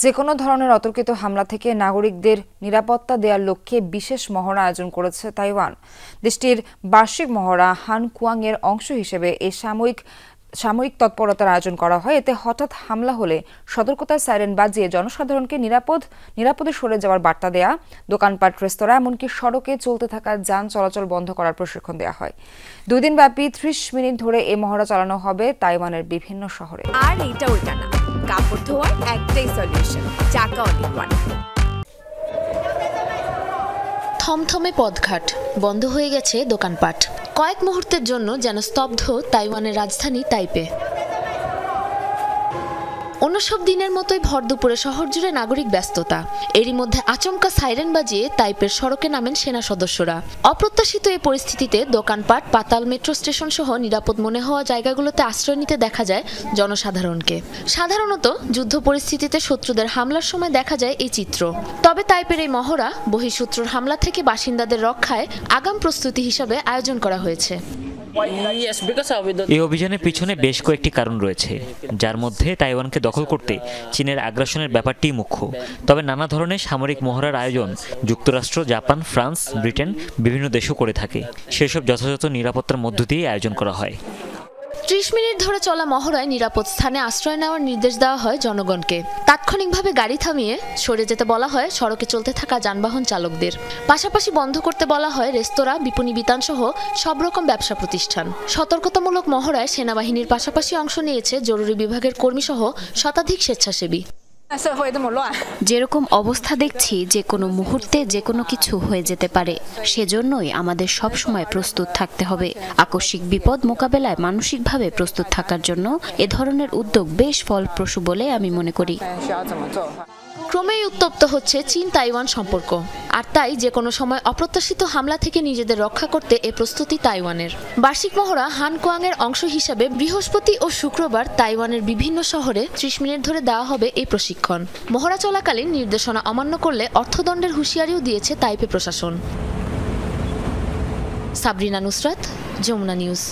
যে কোনো ধরনের অতর্কিত হামলা থেকে নাগরিকদের নিরাপত্তা দেওয়ার লক্ষ্যে বিশেষ মহড়া আয়োজন করেছে তাইওয়ান। দেশটির বার্ষিক মহড়া হান কুয়াং এর অংশ হিসেবে এই সাময়িক তৎপরতার আয়োজন করা হয়। এতে হঠাৎ হামলা হলে সতর্কতার সাইরেন বাজিয়ে জনসাধারণকে নিরাপদে সরে যাওয়ার বার্তা দেয়া, দোকানপাট, রেস্তোরাঁ এমনকি সড়কে চলতে থাকা যান চলাচল বন্ধ করার প্রশিক্ষণ দেওয়া হয়। 2 দিনব্যাপী 30 মিনিট ধরে এই মহড়া চালানো হবে তাইওয়ানের বিভিন্ন শহরে। আর এইটা ওইটা না, কাপড় ধোয়ার একটাই সলিউশন, চাকা অনির্বাণ। থমথমে পথঘাট, বন্ধ হয়ে গেছে দোকানপাট। কয়েক মুহূর্তের জন্য যেন স্তব্ধ তাইওয়ানের রাজধানী তাইপে। অন্য সব দিনের মতোই ভর দুপুরে শহর জুড়ে নাগরিক ব্যস্ততা। এরই মধ্যে আচমকা সাইরেন বাজিয়ে তাইপের সড়কে নামেন সেনা সদস্যরা। অপ্রত্যাশিত এই পরিস্থিতিতে দোকানপাট, পাতাল, মেট্রো স্টেশন সহ নিরাপদ মনে হওয়া জায়গাগুলোতে আশ্রয় নিতে দেখা যায় জনসাধারণকে। সাধারণত যুদ্ধ পরিস্থিতিতে শত্রুদের হামলার সময় দেখা যায় এই চিত্র। তবে তাইপের এই মহড়া বহিঃশত্রুর হামলা থেকে বাসিন্দাদের রক্ষায় আগাম প্রস্তুতি হিসাবে আয়োজন করা হয়েছে। এই অভিযানের পিছনে বেশ কয়েকটি কারণ রয়েছে, যার মধ্যে তাইওয়ানকে দখল করতে চীনের আগ্রাসনের ব্যাপারটিই মুখ্য। তবে নানা ধরনের সামরিক মহড়ার আয়োজন যুক্তরাষ্ট্র, জাপান, ফ্রান্স, ব্রিটেন বিভিন্ন দেশও করে থাকে। সেসব যথাযথ নিরাপত্তার মধ্য দিয়ে আয়োজন করা হয়। 30 মিনিট ধরে চলা মহড়ায় নিরাপদ স্থানে আশ্রয় নেওয়ার নির্দেশ দেওয়া হয় জনগণকে। তাৎক্ষণিকভাবে গাড়ি থামিয়ে সরে যেতে বলা হয় সড়কে চলতে থাকা যানবাহন চালকদের। পাশাপাশি বন্ধ করতে বলা হয় রেস্তোরাঁ, বিপণী বিতান সহ সব রকম ব্যবসা প্রতিষ্ঠান। সতর্কতামূলক মহড়ায় সেনাবাহিনীর পাশাপাশি অংশ নিয়েছে জরুরি বিভাগের কর্মী সহ শতাধিক স্বেচ্ছাসেবী। যেরকম অবস্থা দেখছি, যে কোনো মুহূর্তে যে কোনো কিছু হয়ে যেতে পারে। সেজন্যই আমাদের সব সময় প্রস্তুত থাকতে হবে। আকস্মিক বিপদ মোকাবেলায় মানসিকভাবে প্রস্তুত থাকার জন্য এ ধরনের উদ্যোগ বেশ ফলপ্রসূ বলে আমি মনে করি। ক্রমেই উত্তপ্ত হচ্ছে চীন তাইওয়ান সম্পর্ক, আর তাই যে কোনো সময় অপ্রত্যাশিত হামলা থেকে নিজেদের রক্ষা করতে এ প্রস্তুতি তাইওয়ানের। বার্ষিক মহড়া হান কুয়াং এর অংশ হিসাবে বৃহস্পতি ও শুক্রবার তাইওয়ানের বিভিন্ন শহরে 30 মিনিট ধরে দেওয়া হবে এই প্রশিক্ষণ। মহড়া চলাকালীন নির্দেশনা অমান্য করলে অর্থদণ্ডের হুঁশিয়ারিও দিয়েছে তাইপে প্রশাসন। সাবরিনা নুসরাত, যমুনা নিউজ।